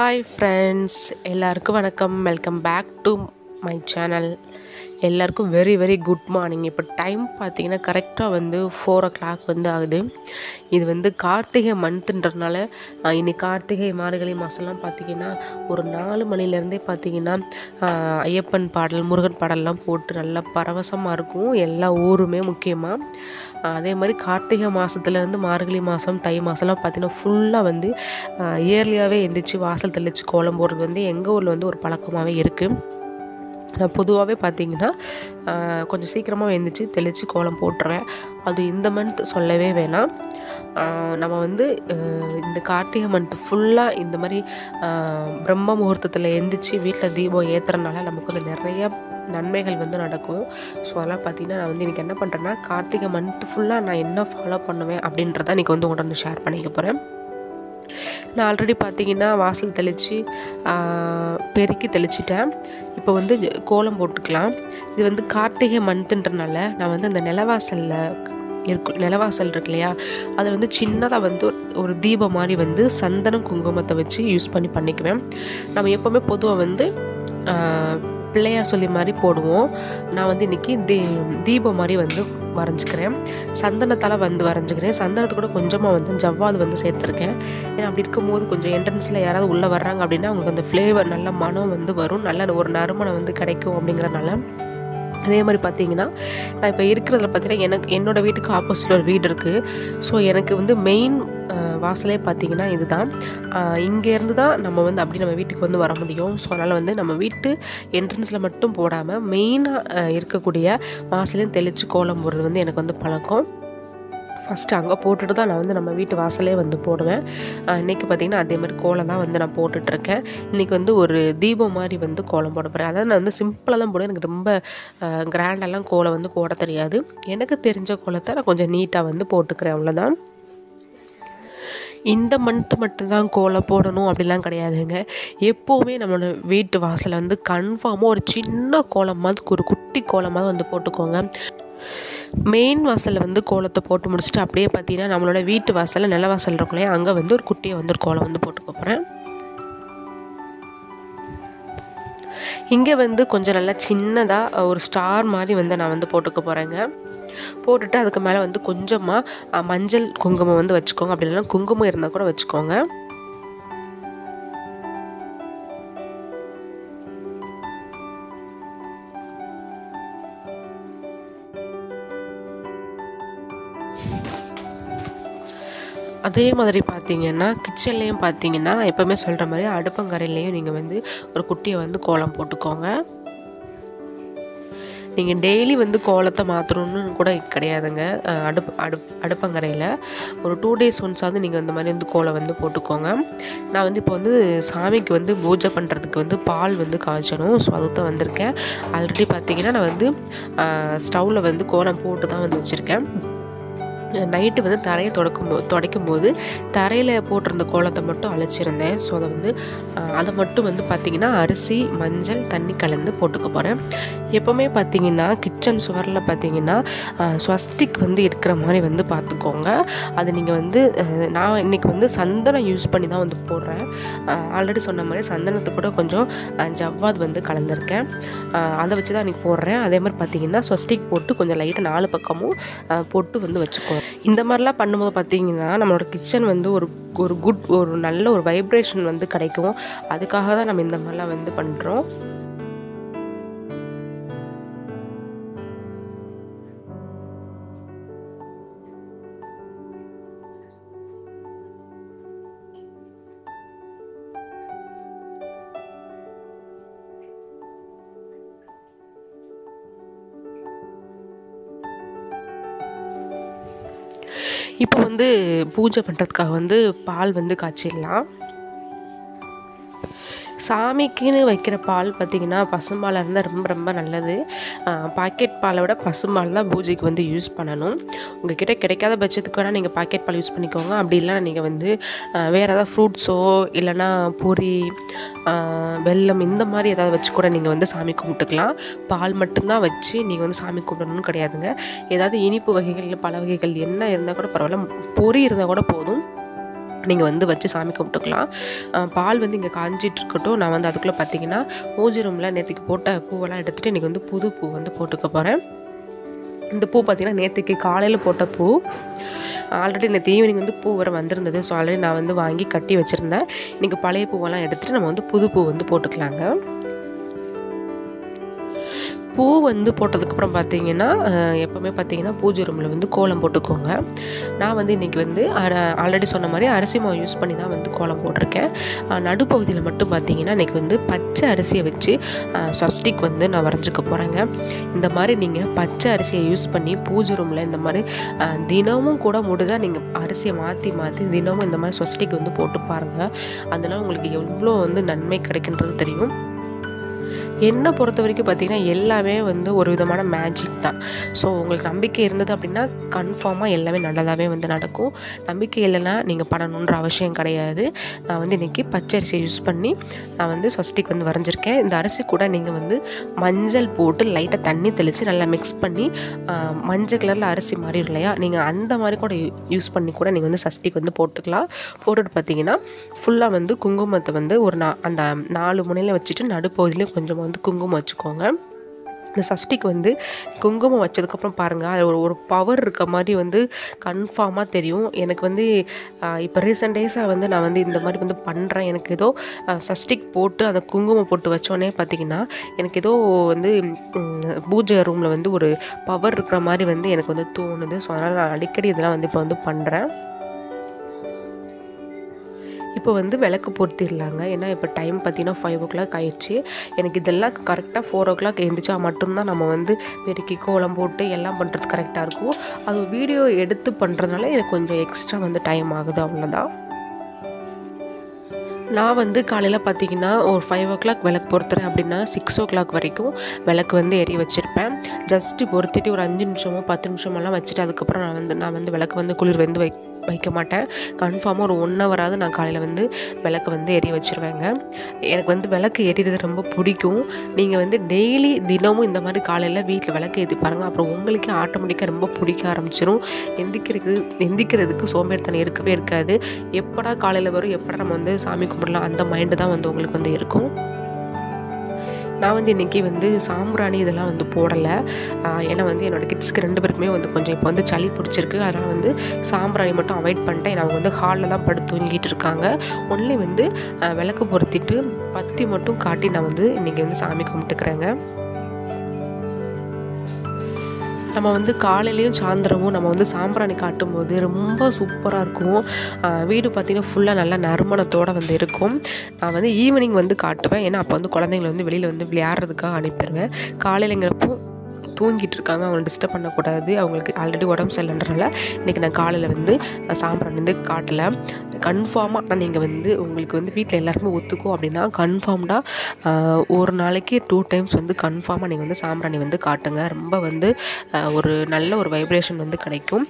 Hi friends, எல்லாருக்கும் வணக்கம். Welcome back to my channel. எல்லாருக்கும் வெரி வெரி குட் மார்னிங். இப்போ டைம் பார்த்தீங்கன்னா கரெக்டாக 4 o'clock ஆகுது. இது கார்த்திகை மந்த்துன்றதுனால இன்னைக்கு கார்த்திகை மார்கழி மாதம்லாம் பார்த்திங்கன்னா ஒரு 4 மணிலேருந்தே பார்த்திங்கன்னா ஐயப்பன் பாடல், முருகன் பாடல்லாம் போட்டு நல்லா பரவசமாக இருக்கும் எல்லா ஊருமே. முக்கியமாக அதே மாதிரி கார்த்திகை மாதத்துலேருந்து மார்கழி மாதம், தை மாதம்லாம் பார்த்திங்கன்னா ஃபுல்லாக இயர்லியாகவே எந்திரிச்சு வாசல் தெளித்து கோலம் போடுறது எங்கள் ஊரில் ஒரு பழக்கமாகவே இருக்குது. நான் பொதுவாகவே பார்த்திங்கன்னா கொஞ்சம் சீக்கிரமாக எழுந்திரிச்சு தெளித்து கோலம் போட்டுருவேன். அது இந்த மந்த் சொல்லவே வேணாம். நம்ம இந்த கார்த்திகை மந்த் ஃபுல்லாக இந்த மாதிரி பிரம்ம முகூர்த்தத்தில் எழுந்திரிச்சு வீட்டில் தீபம் ஏற்றுறதுனால நமக்கு நிறைய நன்மைகள் நடக்கும். ஸோ அதெல்லாம் பார்த்திங்கன்னா நான் இன்றைக்கி என்ன பண்ணுறேன்னா, கார்த்திகை மந்த் ஃபுல்லாக நான் என்ன ஃபாலோ பண்ணுவேன் அப்படின்றத இன்றைக்கி உங்கள்கிட்ட ஷேர் பண்ணிக்க போகிறேன். நான் ஆல்ரெடி பார்த்திங்கன்னா வாசல் தெளித்து பெருக்கி தெளிச்சிட்டேன். இப்போ கோலம் போட்டுக்கலாம். இது கார்த்திகை மந்த்துன்றனால நான் அந்த நிலவாசல் இருக்கு இல்லையா, அதில் சின்னதாக ஒரு தீபம் மாதிரி சந்தனம் குங்குமத்தை வச்சு யூஸ் பண்ணிக்குவேன். நம்ம எப்போவுமே பொதுவாக பிள்ளையார் சொல்லி மாதிரி போடுவோம். நான் இன்றைக்கி தீபம் மாதிரி வரைஞ்சிக்கிறேன். சந்தனத்தால் வரைஞ்சிக்கிறேன். சந்தனத்தை கூட கொஞ்சமாக ஜவ்வாது சேர்த்துருக்கேன். ஏன்னா அப்படி இருக்கும்போது கொஞ்சம் என்ட்ரன்ஸில் யாராவது உள்ளே வர்றாங்க அப்படின்னா அவங்களுக்கு அந்த ஃப்ளேவர் நல்ல மனம் வரும், நல்ல ஒரு நறுமணம் கிடைக்கும் அப்படிங்கிறனால. அதே மாதிரி பார்த்திங்கன்னா நான் இப்போ இருக்கிறதுல பார்த்திங்கன்னா என்னோடய வீட்டுக்கு ஆப்போசிட்டில் ஒரு வீடு இருக்குது. ஸோ எனக்கு மெயின் வாசலே பார்த்திங்கன்னா இதுதான். இங்கேருந்து தான் நம்ம அப்படி நம்ம வீட்டுக்கு வர முடியும். ஸோ அதனால் நம்ம வீட்டு என்ட்ரன்ஸில் மட்டும் போடாமல் மெயினாக இருக்கக்கூடிய வாசலையும் தெளித்து கோலம் போடுறது எனக்கு பழக்கம். ஃபஸ்ட்டு அங்கே போட்டுட்டு தான் நான் நம்ம வீட்டு வாசலே போடுவேன். இன்றைக்கி பார்த்திங்கன்னா அதே மாதிரி கோலம் தான் நான் போட்டுட்ருக்கேன். இன்றைக்கி ஒரு தீபம் மாதிரி கோலம் போட போகிறேன். அதாவது நான் சிம்பிளாக தான் போடுவேன். எனக்கு ரொம்ப கிராண்டெல்லாம் கோலம் போட தெரியாது. எனக்கு தெரிஞ்ச கோலத்தை நான் கொஞ்சம் நீட்டாக போட்டுக்கிறேன், அவ்வளோதான். இந்த மந்த்து மட்டும்தான் கோலம் போடணும் அப்படிலாம் கிடையாதுங்க. எப்போவுமே நம்மளோட வீட்டு வாசலை கன்ஃபார்மாக ஒரு சின்ன கோலமாக, ஒரு குட்டி கோலமாக போட்டுக்கோங்க. மெயின் வாசலில் கோலத்தை போட்டு முடிச்சுட்டு அப்படியே பார்த்தீங்கன்னா நம்மளோட வீட்டு வாசலில் நில வாசல் இருக்கும் இல்லையா, அங்கே ஒரு குட்டியை ஒரு கோலம் போட்டுக்க போகிறேன். இங்கே கொஞ்சம் நல்லா சின்னதாக ஒரு ஸ்டார் மாதிரி நான் போட்டுக்க போகிறேங்க. போட்டுட்டு அதுக்கு மேலே கொஞ்சமாக மஞ்சள் குங்குமம் வச்சுக்கோங்க. அப்படி இல்லைன்னா குங்குமம் இருந்தால் கூட வச்சுக்கோங்க. அதே மாதிரி பார்த்திங்கன்னா கிச்சன்லேயும் பார்த்திங்கன்னா நான் எப்போவுமே சொல்கிற மாதிரி அடுப்பங்கரையிலையும் நீங்கள் ஒரு குட்டியை கோலம் போட்டுக்கோங்க. நீங்கள் டெய்லி கோலத்தை மாற்றணுன்னு கூட கிடையாதுங்க. அடுப்பங்கரையில் ஒரு 2 days ஒன்ஸாவது நீங்கள் இந்த மாதிரி கோலம் போட்டுக்கோங்க. நான் இப்போ சாமிக்கு பூஜை பண்ணுறதுக்கு பால் காய்ச்சணும். ஸோ அதுக்கு தான் வந்திருக்கேன். ஆல்ரெடி பார்த்திங்கன்னா நான் ஸ்டவ்வில் கோலம் போட்டு தான் வச்சுருக்கேன். நைட்டு தரையை துடைக்கும் போது தரையில் போட்டிருந்த கோலத்தை மட்டும் அழைச்சிருந்தேன். ஸோ அதை மட்டும் பார்த்திங்கன்னா அரிசி, மஞ்சள், தண்ணி கலந்து போட்டுக்க போகிறேன். எப்போவுமே பார்த்திங்கன்னா கிச்சன் சுவரில் பார்த்திங்கன்னா ஸ்வஸ்டிக் இருக்கிற மாதிரி பார்த்துக்கோங்க. அது நீங்கள் நான் இன்றைக்கி சந்தனம் யூஸ் பண்ணி தான் போடுறேன். ஆல்ரெடி சொன்ன மாதிரி சந்தனத்தை கூட கொஞ்சம் ஜவ்வாது கலந்துருக்கேன். அதை வச்சு தான் இன்றைக்கி போடுறேன். அதே மாதிரி பார்த்திங்கன்னா ஸ்வஸ்டிக் போட்டு கொஞ்சம் லைட்டாக 4 பக்கமும் போட்டு வச்சுக்கோங்க. இந்த மாதிரிலாம் பண்ணும்போது பார்த்திங்கன்னா நம்மளோட கிச்சன் ஒரு நல்ல ஒரு வைப்ரேஷன் கிடைக்கும். அதுக்காக தான் நம்ம இந்த மாதிரிலாம் பண்ணுறோம். இப்போ பூஜை பண்ணுறதுக்காக பால் காய்ச்சிடலாம். சாமிக்குன்னு வைக்கிற பால் பார்த்திங்கன்னா பசும்பாலாக இருந்தால் ரொம்ப ரொம்ப நல்லது. பாக்கெட் பாலை விட பசும்பால் தான் பூஜைக்கு யூஸ் பண்ணணும். உங்கள்கிட்ட கிடைக்காத பட்சத்துக்கு வேணால் நீங்கள் பாக்கெட் பால் யூஸ் பண்ணிக்கோங்க. அப்படி இல்லைனா நீங்கள் வேறு ஏதாவது ஃப்ரூட்ஸோ இல்லைனா பொரி, வெல்லம் இந்த மாதிரி ஏதாவது வச்சு கூட நீங்கள் சாமி கும்பிட்டுக்கலாம். பால் மட்டும்தான் வச்சு நீங்கள் சாமி கும்பிடணும்னு கிடையாதுங்க. ஏதாவது இனிப்பு வகைகள், பல வகைகள் என்ன இருந்தால் கூட பரவாயில்ல, பொரி இருந்தால் கூட போதும். நீங்கள் வந்து வச்சு சாமி கும்பிட்டுக்கலாம். பால் வந்து இங்கே காஞ்சிட்டு இருக்கட்டும். நான் வந்து அதுக்குள்ளே பார்த்தீங்கன்னா பூஜை ரூமில் நேற்றுக்கு போட்ட பூவெல்லாம் எடுத்துகிட்டு இன்றைக்கி வந்து புது பூ வந்து போட்டுக்க போகிறேன். இந்த பூ பார்த்திங்கன்னா நேற்றுக்கு காலையில் போட்ட பூ. ஆல்ரெடி நேற்று ஈவினிங் வந்து பூ வர வந்திருந்தது. ஸோ ஆல்ரெடி நான் வந்து வாங்கி கட்டி வச்சுருந்தேன். இன்றைக்கி பழைய பூவெல்லாம் எடுத்துகிட்டு நம்ம வந்து புது பூ வந்து போட்டுக்கலாங்க. பூ வந்து போட்டதுக்கப்புறம் பார்த்தீங்கன்னா எப்போவுமே பார்த்தீங்கன்னா பூஜை ரூமில் வந்து கோலம் போட்டுக்கோங்க. நான் வந்து இன்றைக்கி வந்து ஆல்ரெடி சொன்ன மாதிரி அரிசி மாவு யூஸ் பண்ணி தான் வந்து கோலம் போட்டிருக்கேன். நடுப்பகுதியில் மட்டும் பார்த்தீங்கன்னா இன்றைக்கி வந்து பச்சை அரிசியை வச்சு ஸ்வஸ்டிக் வந்து நான் வரைஞ்சிக்க போகிறேங்க. இந்த மாதிரி நீங்கள் பச்சை அரிசியை யூஸ் பண்ணி பூஜை ரூமில் இந்த மாதிரி தினமும் கூட முடிஞ்சால் நீங்கள் அரிசியை மாற்றி தினமும் இந்த மாதிரி ஸ்வஸ்டிக் வந்து போட்டு பாருங்கள். அதனால் உங்களுக்கு எவ்வளோ வந்து நன்மை கிடைக்கின்றது தெரியும். என்னை பொறுத்த வரைக்கும் பார்த்திங்கன்னா எல்லாமே வந்து ஒரு விதமான மேஜிக் தான். ஸோ உங்களுக்கு நம்பிக்கை இருந்தது அப்படின்னா கன்ஃபார்மாக எல்லாமே நல்லதாகவே வந்து நடக்கும். நம்பிக்கை இல்லைன்னா நீங்கள் பண்ணணுன்ற அவசியம் கிடையாது. நான் வந்து இன்றைக்கி பச்சரிசியை யூஸ் பண்ணி நான் வந்து ஸ்வஸ்டிக் வந்து வரைஞ்சிருக்கேன். இந்த அரிசி கூட நீங்கள் வந்து மஞ்சள் போட்டு லைட்டாக தண்ணி தெளித்து நல்லா மிக்ஸ் பண்ணி மஞ்சள் கலரில் அரிசி மாதிரி இல்லையா, நீங்கள் அந்த மாதிரி கூட யூஸ் பண்ணி கூட நீங்கள் வந்து ஸ்வஸ்டிக் வந்து போட்டுக்கலாம். போட்டுட்டு பார்த்தீங்கன்னா ஃபுல்லாக வந்து குங்குமத்தை வந்து அந்த 4 முனையில் வச்சுட்டு நடுப்பகுதியிலையும் கொஞ்சம் வந்து குங்குமம் வச்சுக்கோங்க. இந்த சஷ்டிக்கு வந்து குங்குமம் வச்சதுக்கப்புறம் பாருங்கள், அது ஒரு பவர் இருக்க மாதிரி வந்து கன்ஃபார்மாக தெரியும். எனக்கு வந்து இப்போ ரீசெண்ட் டேஸாக வந்து நான் வந்து இந்த மாதிரி வந்து பண்ணுறேன். எனக்கு ஏதோ சஷ்டிக் போட்டு அந்த குங்குமம் போட்டு வச்சோன்னே பார்த்திங்கன்னா எனக்கு ஏதோ வந்து பூஜை ரூமில் வந்து ஒரு பவர் இருக்கிற மாதிரி வந்து எனக்கு வந்து தோணுது. ஸோ அதனால் நான் அடிக்கடி இதெல்லாம் வந்து இப்போ வந்து பண்ணுறேன். இப்போ வந்து விளக்கு பொருத்திடலாங்க. ஏன்னா இப்போ டைம் பார்த்திங்கன்னா 5 o'clock ஆயிடுச்சு. எனக்கு இதெல்லாம் கரெக்டாக 4 o'clock எழுந்திரிச்சா மட்டும்தான் நம்ம வந்து பெருக்கி கோலம் போட்டு எல்லாம் பண்ணுறது கரெக்டாக இருக்கும். அது வீடியோ எடுத்து பண்ணுறதுனால எனக்கு கொஞ்சம் எக்ஸ்ட்ரா வந்து டைம் ஆகுது, அவ்வளோதான். நான் வந்து காலையில் பார்த்திங்கன்னா ஒரு 5 o'clock விளக்கு பொருத்துறேன் அப்படின்னா 6 o'clock வரைக்கும் விளக்கு வந்து எரிய வச்சுருப்பேன். ஜஸ்ட்டு பொருத்திட்டு ஒரு 5 நிமிஷமோ 10 நிமிஷமெல்லாம் வச்சுட்டு அதுக்கப்புறம் நான் வந்து விளக்கு வந்து குளிர் வந்து வைக்க மாட்டேன். கன்ஃபார்மாக ஒரு 1 hour நான் காலையில் வந்து விளக்கு வந்து எரிய வச்சுருவேங்க. எனக்கு வந்து விளக்கு எரிகிறது ரொம்ப பிடிக்கும். நீங்கள் வந்து டெய்லி தினமும் இந்த மாதிரி காலையில் வீட்டில் விளக்கு ஏற்றி பாருங்கள். அப்புறம் உங்களுக்கே ஆட்டோமேட்டிக்காக ரொம்ப பிடிக்க ஆரம்பிச்சிடும். எந்திக்கிறதுக்கு சோம்பேறித்தனம் இருக்கவே இருக்காது. எப்படா காலையில் வரும், எப்படா நம்ம வந்து சாமி கும்பிடலாம், அந்த மைண்டு தான் வந்து உங்களுக்கு வந்து இருக்கும். நான் வந்து இன்றைக்கி வந்து சாம்பிராணி இதெல்லாம் வந்து போடலை. ஏன்னா வந்து என்னோடய கிட்ஸ்க்கு 2 பேருக்குமே வந்து கொஞ்சம் இப்போ வந்து சளி பிடிச்சிருக்கு. அதனால் வந்து சாம்பிராணி மட்டும் அவாய்ட் பண்ணிட்டேன். அவங்க வந்து ஹாலில் தான் படுத்து தூங்கிட்டு இருக்காங்க. ஒன்லி வந்து விளக்கு பொருத்திட்டு பத்தி மட்டும் காட்டி நான் வந்து இன்றைக்கி வந்து சாமி கும்பிட்டுக்கிறேங்க. நம்ம வந்து காலையிலையும் சாயந்தரமும் நம்ம வந்து சாம்பிராணி காட்டும்போது ரொம்ப சூப்பராக இருக்கும். வீடு பார்த்திங்கன்னா ஃபுல்லாக நல்லா நறுமணத்தோடு வந்து இருக்கும். நான் வந்து ஈவினிங் வந்து காட்டுவேன். ஏன்னா அப்போ வந்து குழந்தைங்களை வந்து வெளியில் வந்து விளையாடுறதுக்காக அனுப்பிடுவேன். காலையிலங்கிறப்போ தூங்கிட்டு இருக்காங்க, அவங்களை டிஸ்டர்ப் பண்ணக்கூடாது. அவங்களுக்கு ஆல்ரெடி உடம்பு சரியில்லைன்றனால இன்றைக்கி நான் காலையில் வந்து சாம்பிராணி வந்து காட்டலை. கன்ஃபார்மாக நான் நீங்கள் வந்து உங்களுக்கு வந்து வீட்டில் எல்லாருமே ஒத்துக்கும் அப்படின்னா கன்ஃபார்ம்டாக ஒரு நாளைக்கு 2 times வந்து கன்ஃபார்மாக நீங்கள் வந்து சாம்பிராணி வந்து காட்டுங்க. ரொம்ப வந்து ஒரு நல்ல ஒரு வைப்ரேஷன் வந்து கிடைக்கும்.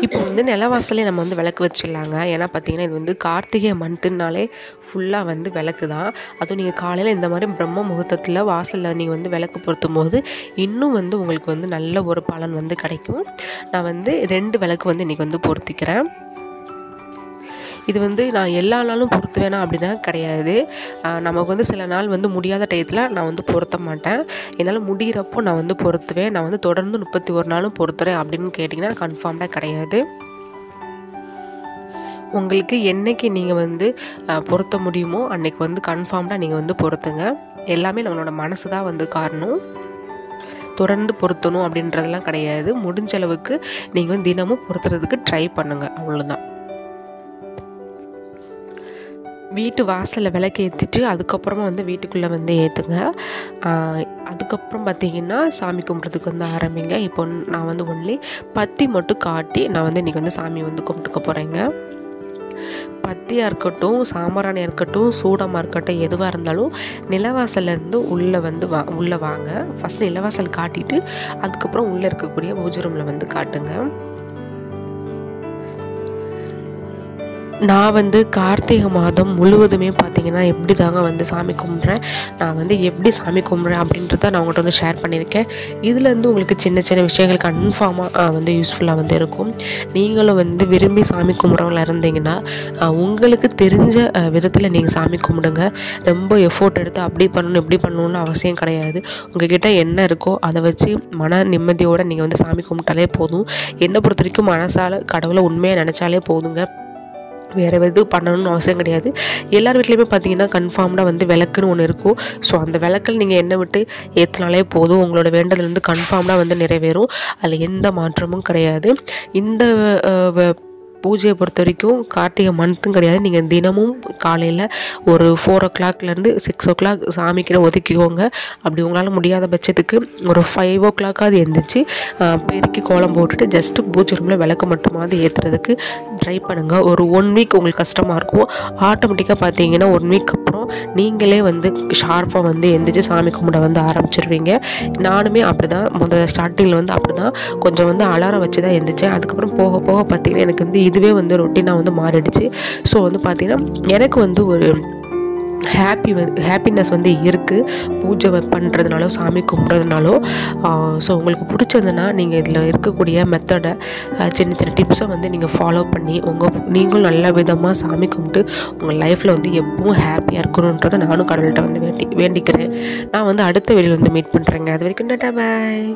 இப்போ வந்து நிலவாசலே நம்ம வந்து விளக்கு வச்சிடலாங்க. ஏன்னா பார்த்திங்கன்னா இது வந்து கார்த்திகை மந்த்துனாலே ஃபுல்லாக வந்து விளக்கு தான். அதுவும் நீங்கள் காலையில் இந்த மாதிரி பிரம்ம முகூர்த்தத்தில் வாசலில் நீங்கள் வந்து விளக்கு பொருத்தும் போது இன்னும் வந்து உங்களுக்கு வந்து நல்ல ஒரு பலன் வந்து கிடைக்கும். நான் வந்து 2 விளக்கு வந்து இன்றைக்கி வந்து பொருத்திக்கிறேன். இது வந்து நான் எல்லா நாளும் பொருத்துவேனா அப்படின்னா கிடையாது. நமக்கு வந்து சில நாள் வந்து முடியாத டயத்தில் நான் வந்து பொருத்த மாட்டேன். என்னால் முடிகிறப்போ நான் வந்து பொருத்துவேன். நான் வந்து தொடர்ந்து 31 நாளும் பொருத்துறேன் அப்படின்னு கேட்டிங்கன்னா கன்ஃபார்ம்டாக கிடையாது. உங்களுக்கு என்றைக்கு நீங்கள் வந்து பொருத்த முடியுமோ அன்றைக்கி வந்து கன்ஃபார்ம்டாக நீங்கள் வந்து பொருத்துங்க. எல்லாமே நம்மளோட மனசு தான் வந்து காரணம். தொடர்ந்து பொருத்தணும் அப்படின்றதெல்லாம் கிடையாது. முடிஞ்ச அளவுக்கு நீங்கள் வந்து தினமும் பொருத்துறதுக்கு ட்ரை பண்ணுங்கள், அவ்வளோதான். வீட்டு வாசலில் விளக்கு ஏற்றிட்டு அதுக்கப்புறமா வந்து வீட்டுக்குள்ளே வந்து ஏற்றுங்க. அதுக்கப்புறம் பார்த்திங்கன்னா சாமி கும்பிட்றதுக்கு வந்து ஆரம்பிங்க. இப்போ நான் வந்து ஒன்லி பத்தி மட்டும் காட்டி நான் வந்து இன்றைக்கி வந்து சாமி வந்து கும்பிட்டுக்க போகிறேங்க. பத்தியாக இருக்கட்டும், சாம்பிராணியாக இருக்கட்டும், சூடமாக இருக்கட்டும், எதுவாக இருந்தாலும் நிலவாசல்லேருந்து உள்ளே வாங்க. ஃபஸ்ட்டு நிலவாசல் காட்டிட்டு அதுக்கப்புறம் உள்ளே இருக்கக்கூடிய பூஜை ரூமில் வந்து காட்டுங்க. நான் வந்து கார்த்திகை மாதம் முழுவதுமே பார்த்திங்கன்னா எப்படி தாங்க வந்து சாமி கும்பிட்றேன், நான் வந்து எப்படி சாமி கும்பிட்றேன் அப்படின்றத நான் உங்கள்கிட்ட வந்து ஷேர் பண்ணியிருக்கேன். இதுலேருந்து உங்களுக்கு சின்ன சின்ன விஷயங்கள் கன்ஃபார்மாக வந்து யூஸ்ஃபுல்லாக வந்து இருக்கும். நீங்களும் வந்து விரும்பி சாமி கும்பிட்றவங்களா இருந்தீங்கன்னா உங்களுக்கு தெரிஞ்ச விதத்தில் நீங்கள் சாமி கும்பிடுங்க. ரொம்ப எஃபோர்ட் எடுத்து அப்படி பண்ணணும் இப்படி பண்ணணுன்னு அவசியம் கிடையாது. உங்கள்கிட்ட என்ன இருக்கோ அதை வச்சு மன நிம்மதியோடு நீங்கள் வந்து சாமி கும்பிட்டாலே போதும். என்னை பொறுத்த வரைக்கும் மனசால் கடவுளை உண்மையாக நினச்சாலே போதுங்க. வேறு எதுவும் பண்ணணும்னு அவசியம் கிடையாது. எல்லார் வீட்லேயுமே பார்த்தீங்கன்னா கன்ஃபார்ம்டாக வந்து விளக்குன்னு ஒன்று இருக்கும். ஸோ அந்த விளக்கில் நீங்கள் எண்ணெய் விட்டு ஏற்றினாலே போதும், உங்களோட வேண்டது வந்து கன்ஃபார்ம்டாக வந்து நிறைவேறும். அதில் எந்த மாற்றமும் கிடையாது. இந்த பூஜையை பொறுத்த வரைக்கும் கார்த்திகை மந்த்தும் கிடையாது. நீங்கள் தினமும் காலையில் ஒரு 4 o'clockலேருந்து 6 o'clock சாமிக்கிட்ட ஒதுக்கிக்கோங்க. அப்படி உங்களால் முடியாத பட்சத்துக்கு ஒரு 5 o'clock எழுந்திரிச்சு பெருக்கி கோலம் போட்டுட்டு ஜஸ்ட்டு பூஜை ரூமில் விளக்கு மட்டுமாவது ஏற்றுறதுக்கு ட்ரை பண்ணுங்கள். ஒரு 1 week உங்களுக்கு கஷ்டமாக இருக்கும். ஆட்டோமேட்டிக்காக பார்த்தீங்கன்னா 1 week அப்புறம் நீங்களே வந்து ஷார்ப்பாக வந்து எந்திரிச்சு சாமி கும்பிட வந்து ஆரம்பிச்சிருவீங்க. நானுமே அப்படி தான் ஸ்டார்டிங்கில் வந்து அப்படி தான் கொஞ்சம் வந்து அலாரம் வச்சு தான் எந்திரிச்சேன். அதுக்கப்புறம் போக போக பார்த்தீங்கன்னா எனக்கு வந்து இதுவே வந்து ரொட்டீனாக வந்து மாறிடுச்சு. ஸோ வந்து பார்த்திங்கன்னா எனக்கு வந்து ஒரு ஹாப்பினஸ் வந்து இருக்குது பூஜை பண்ணுறதுனாலோ சாமி கும்பிட்றதுனாலோ. ஸோ உங்களுக்கு பிடிச்சதுன்னா நீங்கள் இதில் இருக்கக்கூடிய மெத்தடை சின்ன சின்ன டிப்ஸை வந்து நீங்கள் ஃபாலோ பண்ணி நீங்களும் நல்ல விதமாக சாமி கும்பிட்டு உங்கள் லைஃப்பில் வந்து எப்பவும் ஹாப்பியாக இருக்கணுன்றதை நானும் கடவுள்கிட்ட வந்து வேண்டிக்கிறேன். நான் வந்து அடுத்த வீடியோவில் வந்து மீட் பண்ணுறேங்க. அது வரைக்கும் டாடா பாய்.